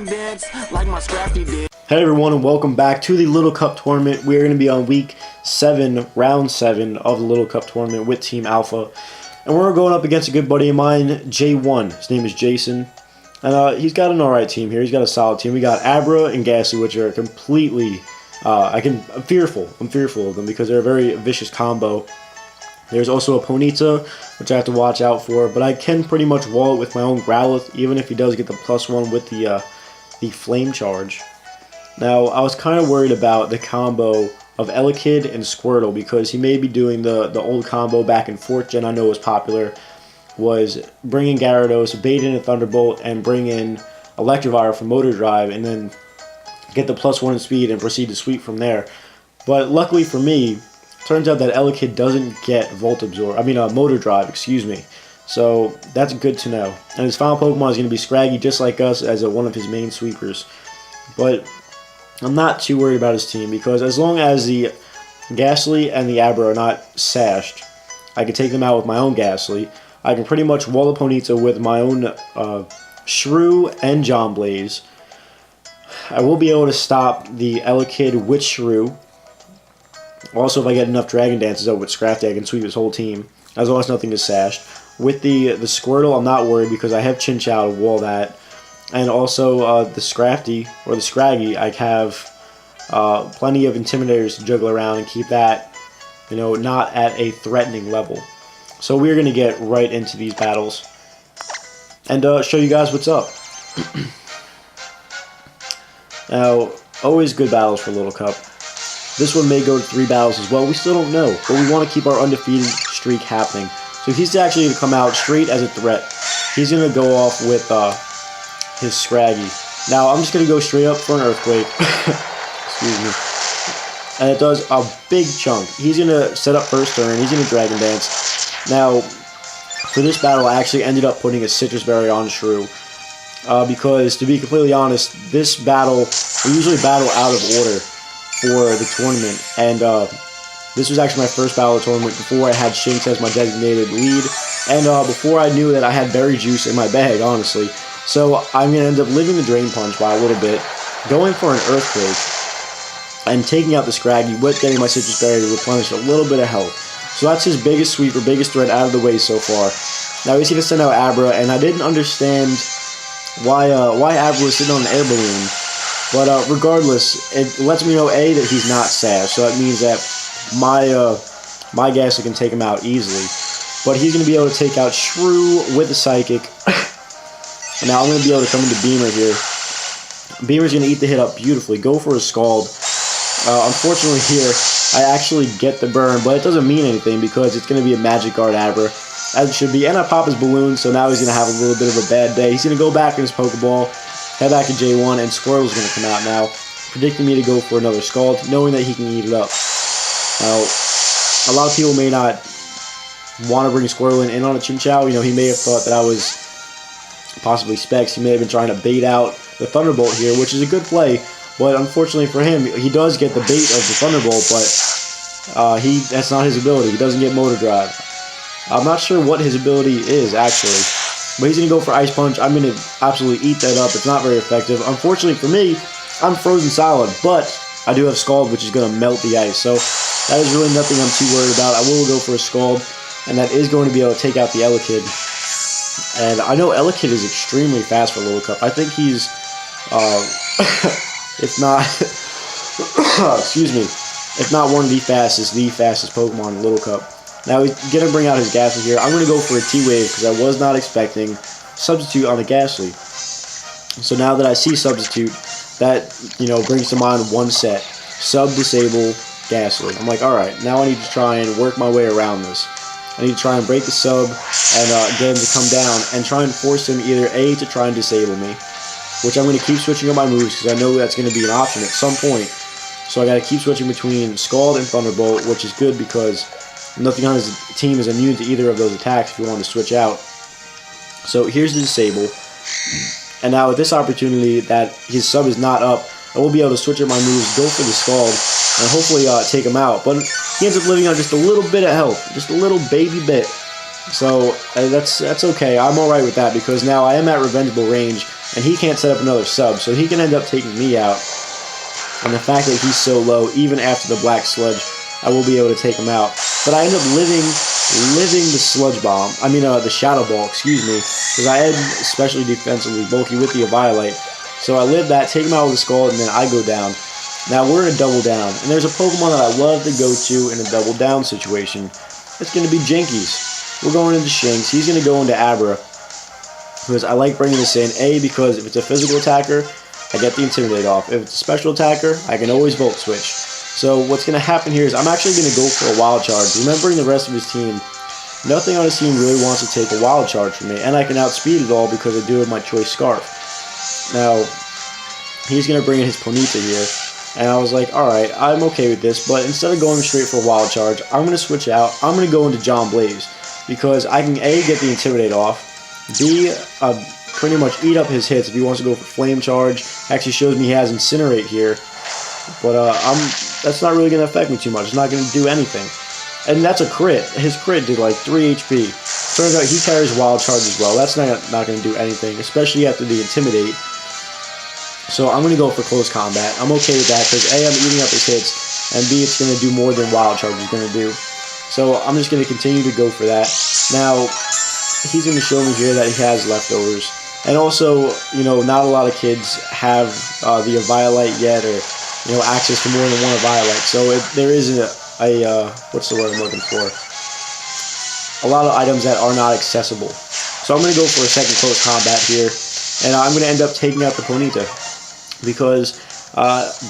dance like my Scrappy did. Hey everyone, and welcome back to the Little Cup Tournament. We're going to be on week 7, round 7 of the Little Cup Tournament with Team Alpha. And we're going up against a good buddy of mine, J1. His name is Jason. And he's got an alright team here. He's got a solid team. We got Abra and Ghastly, which are completely... I'm fearful. I'm fearful of them because they're a very vicious combo. There's also a Ponyta, which I have to watch out for. But I can pretty much wall it with my own Growlithe, even if he does get the +1 with the Flame Charge. Now, I was kind of worried about the combo of Elekid and Squirtle because he may be doing the old combo back in 4th Gen I know was popular, was bring in Gyarados, bait in a Thunderbolt, and bring in Electivire for Motor Drive, and then get the +1 in speed and proceed to sweep from there. But luckily for me, turns out that Elekid doesn't get Motor Drive, excuse me. So that's good to know. And his final Pokemon is going to be Scraggy, just like us, as one of his main sweepers. But I'm not too worried about his team, because as long as the Ghastly and the Abra are not sashed, I can take them out with my own Ghastly. I can pretty much wall the Ponyta with my own Shrew and John Blaze. I will be able to stop the Elekid with Shrew. Also, if I get enough Dragon Dances out with Scrafty, I can sweep his whole team, as long as nothing is sashed. With the Squirtle, I'm not worried because I have Chinchou to wall that. And also the Scrafty, or the Scraggy, I have plenty of Intimidators to juggle around and keep that, not at a threatening level. So we're going to get right into these battles and show you guys what's up. Now, always good battles for Little Cup. This one may go to 3 battles as well. We still don't know, but we want to keep our undefeated streak happening. So he's actually going to come out straight as a threat. He's going to go off with his Scraggy. Now, I'm just going to go straight up for an Earthquake. Excuse me. And it does a big chunk. He's going to set up first turn. He's going to Dragon Dance. Now, for this battle, I actually ended up putting a Citrus Berry on Shrew. Because, to be completely honest, this battle, we usually battle out of order for the tournament. And this was actually my first battle of the tournament before I had Shinx as my designated lead. And before I knew that I had Berry Juice in my bag, honestly. So I'm going to end up living the Drain Punch by a little bit, going for an Earthquake, and taking out the Scraggy with getting my Citrus Berry to replenish a little bit of health. So that's his biggest sweeper, biggest threat out of the way so far. Now he's going to send out Abra, and I didn't understand why Abra was sitting on an air balloon. But regardless, it lets me know, A, that he's not sashed, so that means that my Ghastly can take him out easily. But he's going to be able to take out Shrew with a Psychic. Now I'm going to be able to come into Beamer here. Beamer's going to eat the hit up beautifully, go for a Scald. Unfortunately here, I actually get the burn, but it doesn't mean anything because it's going to be a Magic Guard Abra, as it should be. And I pop his balloon, so now he's going to have a little bit of a bad day. He's going to go back in his Pokeball, head back to J1, and Squirtle's going to come out now, predicting me to go for another Scald, knowing that he can eat it up. Now, a lot of people may not want to bring Squirtle in on a Chinchou. He may have thought that I was possibly Specs. He may have been trying to bait out the Thunderbolt here, which is a good play, but unfortunately for him, he does get the bait of the Thunderbolt, but that's not his ability. He doesn't get Motor Drive. I'm not sure what his ability is, actually, but he's going to go for Ice Punch. I'm going to absolutely eat that up. It's not very effective. Unfortunately for me, I'm frozen solid, but I do have Scald, which is going to melt the ice, so that is really nothing I'm too worried about. I will go for a Scald, and that is going to be able to take out the Elekid. And I know Elekid is extremely fast for Little Cup. I think he's, if not, excuse me, if not one of the fastest Pokemon in Little Cup. Now he's going to bring out his Ghastly here. I'm going to go for a T-Wave because I was not expecting Substitute on a Ghastly. So now that I see Substitute, that, brings to mind one set. Sub, Disable, Ghastly. I'm like, alright, now I need to try and work my way around this. I need to try and break the sub and get him to come down and try and force him either A, to try and disable me, which I'm going to keep switching up my moves because I know that's going to be an option at some point. So I got to keep switching between Scald and Thunderbolt, which is good because nothing on his team is immune to either of those attacks if you want to switch out. So here's the disable. And now with this opportunity that his sub is not up, I will be able to switch up my moves, go for the Scald, and hopefully take him out. But he ends up living on just a little bit of health, just a little baby bit. So that's okay. I'm alright with that because now I am at revengeable range and he can't set up another sub, so he can end up taking me out. And the fact that he's so low, even after the black sludge, I will be able to take him out. But I end up living the sludge bomb. I mean, the shadow ball, excuse me, because I am especially defensively bulky with the Eviolite. So I live that, take him out with a skull, and then I go down. Now we're in a double down, and there's a Pokemon that I love to go to in a double down situation. It's going to be Jinkies. We're going into Shinx. He's going to go into Abra, because I like bringing this in. A, because if it's a physical attacker, I get the Intimidate off. If it's a special attacker, I can always Volt Switch. So what's going to happen here is I'm actually going to go for a Wild Charge. Remembering the rest of his team, nothing on his team really wants to take a Wild Charge from me, and I can outspeed it all because I do have my Choice Scarf. Now, he's going to bring in his Ponyta here, and I was like, alright, I'm okay with this, but instead of going straight for a Wild Charge, I'm going to switch out. I'm going to go into John Blaze, because I can A, get the Intimidate off, B, pretty much eat up his hits if he wants to go for Flame Charge. Actually shows me he has Incinerate here, but that's not really going to affect me too much. It's not going to do anything. And that's a crit. His crit did like 3 HP. Turns out he carries Wild Charge as well. That's not going to do anything, especially after the Intimidate. So I'm going to go for Close Combat. I'm okay with that because A, I'm eating up his hits, and B, it's going to do more than Wild Charge is going to do. So I'm just going to continue to go for that. Now, he's going to show me here that he has leftovers. And also, you know, not a lot of kids have the Eviolite yet, or, you know, access to more than one Eviolite. So there is a what's the word I'm looking for? A lot of items that are not accessible. So I'm going to go for a second Close Combat here, and I'm going to end up taking out the Ponyta, because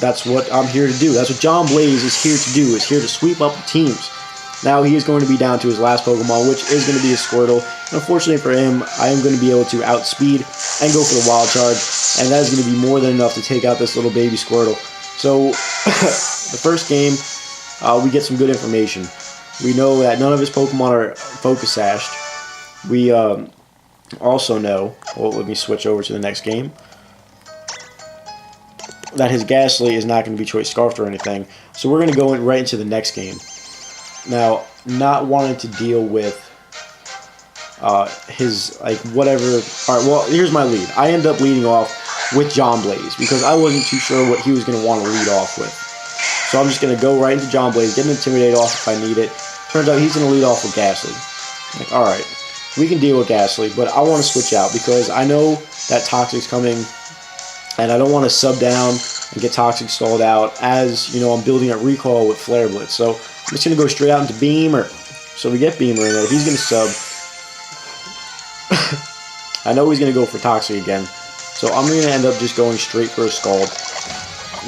that's what I'm here to do. That's what John Blaze is here to do, is here to sweep up the teams. Now he is going to be down to his last Pokemon, which is going to be a Squirtle. And unfortunately for him, I am going to be able to outspeed and go for the Wild Charge, and that is going to be more than enough to take out this little baby Squirtle. So the first game, we get some good information. We know that none of his Pokemon are Focus Sashed. We also know, well, let me switch over to the next game, that his Ghastly is not going to be Choice Scarfed or anything. So we're going to go right into the next game. Now, not wanting to deal with his, like, whatever. Alright, well, here's my lead. I end up leading off with John Blaze, because I wasn't too sure what he was going to want to lead off with. So I'm just going to go right into John Blaze, get an Intimidate off if I need it. Turns out he's going to lead off with Ghastly. Like, alright, we can deal with Ghastly, but I want to switch out, because I know that Toxic's coming, and I don't want to sub down and get Toxic stalled out, as, you know, I'm building up Recall with Flare Blitz. So I'm just going to go straight out into Beamer. So we get Beamer in there. He's going to sub. I know he's going to go for Toxic again. So I'm going to end up just going straight for a Scald,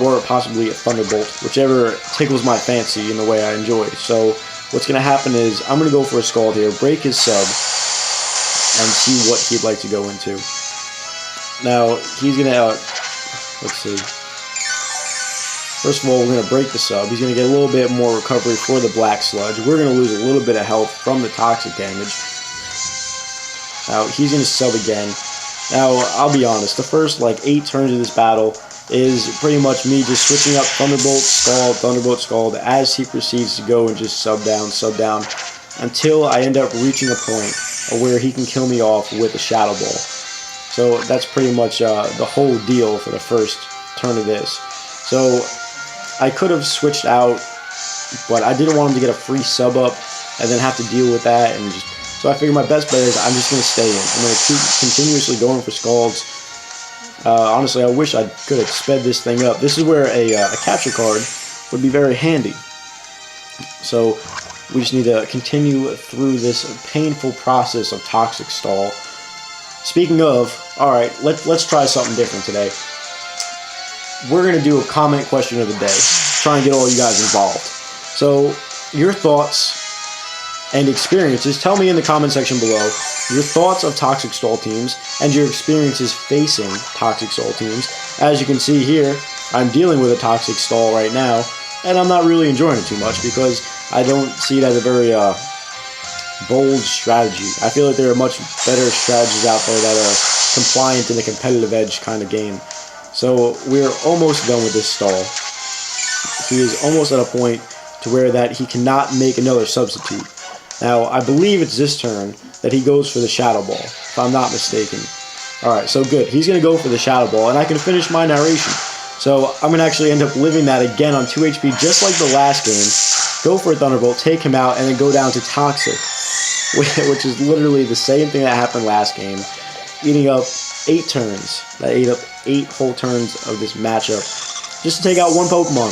or possibly a Thunderbolt, whichever tickles my fancy in the way I enjoy. So what's going to happen is I'm going to go for a Scald here, break his sub, and see what he'd like to go into. Now, he's going to, let's see. First of all, we're going to break the sub. He's going to get a little bit more recovery for the Black Sludge. We're going to lose a little bit of health from the Toxic damage. Now, he's going to sub again. Now, I'll be honest, the first, like, 8 turns of this battle is pretty much me just switching up Thunderbolt, Scald, as he proceeds to go and just sub down, until I end up reaching a point where he can kill me off with a Shadow Ball. So that's pretty much the whole deal for the first turn of this. So I could have switched out, but I didn't want him to get a free sub up and then have to deal with that. And just, so I figured my best bet is I'm just going to stay in. I'm going to keep continuously going for Scalds. Honestly, I wish I could have sped this thing up. This is where a capture card would be very handy. So we just need to continue through this painful process of Toxic Stall. Speaking of, alright, let's try something different today. We're going to do a comment question of the day. Try and get all you guys involved. So, your thoughts and experiences. Tell me in the comment section below your thoughts of Toxic Stall teams and your experiences facing Toxic Stall teams. As you can see here, I'm dealing with a Toxic Stall right now, and I'm not really enjoying it too much because I don't see it as a very bold strategy. I feel like there are much better strategies out there that are compliant in the competitive edge kind of game. So we're almost done with this stall. He is almost at a point to where that he cannot make another substitute. Now, I believe it's this turn that he goes for the Shadow Ball, if I'm not mistaken. Alright, so good. He's going to go for the Shadow Ball, and I can finish my narration. So I'm going to actually end up living that again on 2 HP, just like the last game. Go for a Thunderbolt, take him out, and then go down to Toxic, which is literally the same thing that happened last game. Eating up 8 turns. That ate up 8 whole turns of this matchup, just to take out one Pokemon.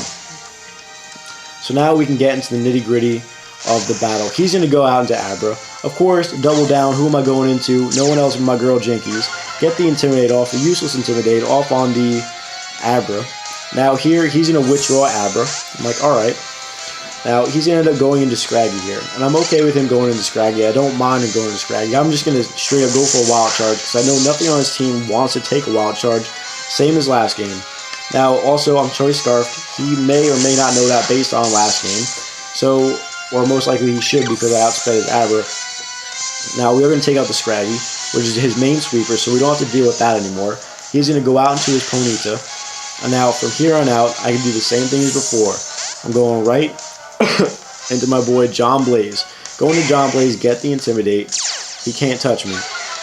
So now we can get into the nitty-gritty of the battle. He's going to go out into Abra. Of course, double down. Who am I going into? No one else but my girl Jinkies. Get the Intimidate off, the useless Intimidate off on the Abra. Now here, he's going to withdraw Abra. I'm like, alright. Now, he's going to end up going into Scraggy here. And I'm okay with him going into Scraggy. I don't mind him going into Scraggy. I'm just going to straight up go for a Wild Charge, because I know nothing on his team wants to take a Wild Charge. Same as last game. Now, also, I'm Choice Scarfed. He may or may not know that based on last game. So, or most likely he should, because I outsped his Abra. Now, we're going to take out the Scraggy, which is his main sweeper, so we don't have to deal with that anymore. He's going to go out into his Ponyta. And now, from here on out, I can do the same thing as before. I'm going right into my boy John Blaze. Going to John Blaze, get the Intimidate. He can't touch me.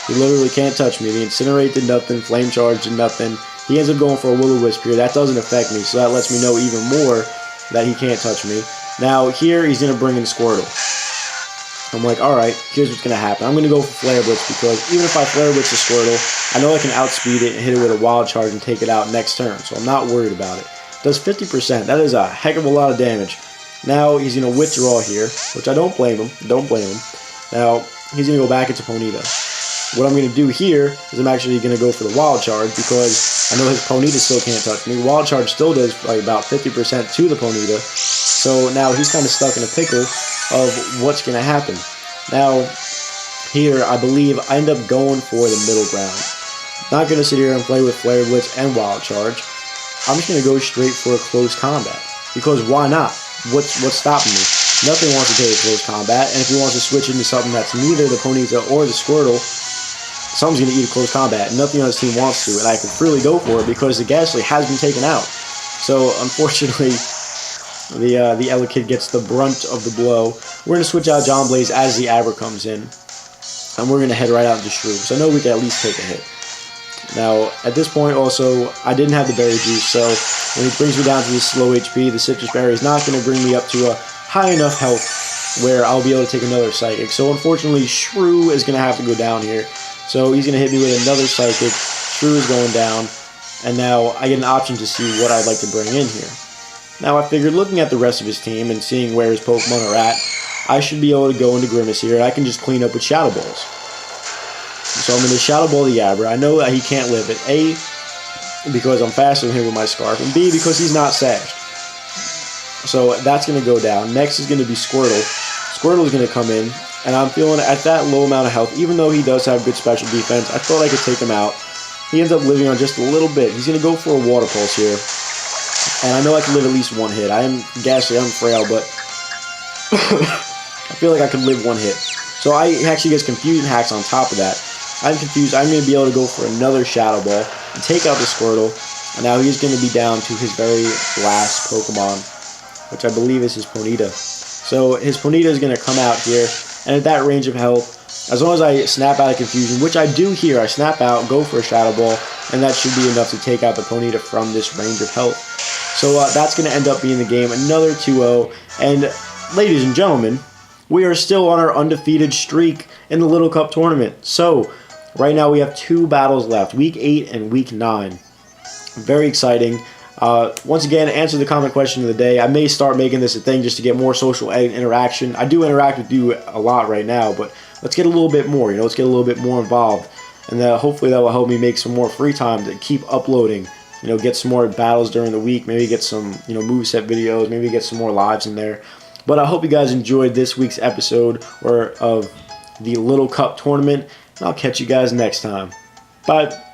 He literally can't touch me. The Incinerate did nothing, Flame Charge did nothing. He ends up going for a Will-O-Wisp here. That doesn't affect me, so that lets me know even more that he can't touch me. Now, here, he's going to bring in Squirtle. I'm like, alright, here's what's going to happen. I'm going to go for Flare Blitz, because even if I Flare Blitz the Squirtle, I know I can outspeed it and hit it with a Wild Charge and take it out next turn, so I'm not worried about it. Does 50%. That is a heck of a lot of damage. Now, he's going to withdraw here, which I don't blame him. Don't blame him. Now, he's going to go back into Ponyta. What I'm going to do here is I'm actually going to go for the Wild Charge, because I know his Ponyta still can't touch me. Wild Charge still does like about 50% to the Ponyta. So now he's kind of stuck in a pickle of what's going to happen. Now, here, I believe I end up going for the middle ground. Not going to sit here and play with Flare Blitz and Wild Charge. I'm just going to go straight for a close combat. Because why not? What's stopping me? Nothing wants to take a close combat, and if he wants to switch into something that's neither the Ponyta or the Squirtle, someone's going to eat a close combat. Nothing on his team wants to, and I can freely go for it because the Ghastly has been taken out. So, unfortunately, the Elekid gets the brunt of the blow. We're going to switch out John Blaze as the Abra comes in, and we're going to head right out into Shrew, so I know we can at least take a hit. Now, at this point, also, I didn't have the Berry Juice, so when he brings me down to this slow HP, the Citrus Berry is not going to bring me up to a high enough health where I'll be able to take another Psychic. So, unfortunately, Shrew is going to have to go down here. So, he's going to hit me with another Psychic. Shrew is going down, and now I get an option to see what I'd like to bring in here. Now, I figured looking at the rest of his team and seeing where his Pokemon are at, I should be able to go into Grimace here, and I can just clean up with Shadow Balls. So I'm going to Shadow Ball the Abra. I know that he can't live it. A, because I'm faster than him with my Scarf, and B, because he's not sashed. So that's going to go down. Next is going to be Squirtle. Squirtle is going to come in, and I'm feeling at that low amount of health, even though he does have good special defense, I thought I could take him out. He ends up living on just a little bit. He's going to go for a Water Pulse here. And I know I can live at least one hit. I am Ghastly, I'm frail, but I feel like I could live one hit. So I actually gets Confusion Hacks on top of that. I'm confused. I'm going to be able to go for another Shadow Ball and take out the Squirtle. And now he's going to be down to his very last Pokemon, which I believe is his Ponyta. So his Ponyta is going to come out here, and at that range of health, as long as I snap out of Confusion, which I do here, I snap out, go for a Shadow Ball, and that should be enough to take out the Ponyta from this range of health. So that's going to end up being the game, another 2-0. And ladies and gentlemen, we are still on our undefeated streak in the Little Cup tournament. So right now we have 2 battles left, Week 8 and Week 9. Very exciting. Once again, answer the comment question of the day. I may start making this a thing just to get more social interaction. I do interact with you a lot right now, but let's get a little bit more. Let's get a little bit more involved. And hopefully that will help me make some more free time to keep uploading. Get some more battles during the week. Maybe get some, moveset videos. Maybe get some more lives in there. But I hope you guys enjoyed this week's episode of the Little Cup tournament. And I'll catch you guys next time. Bye.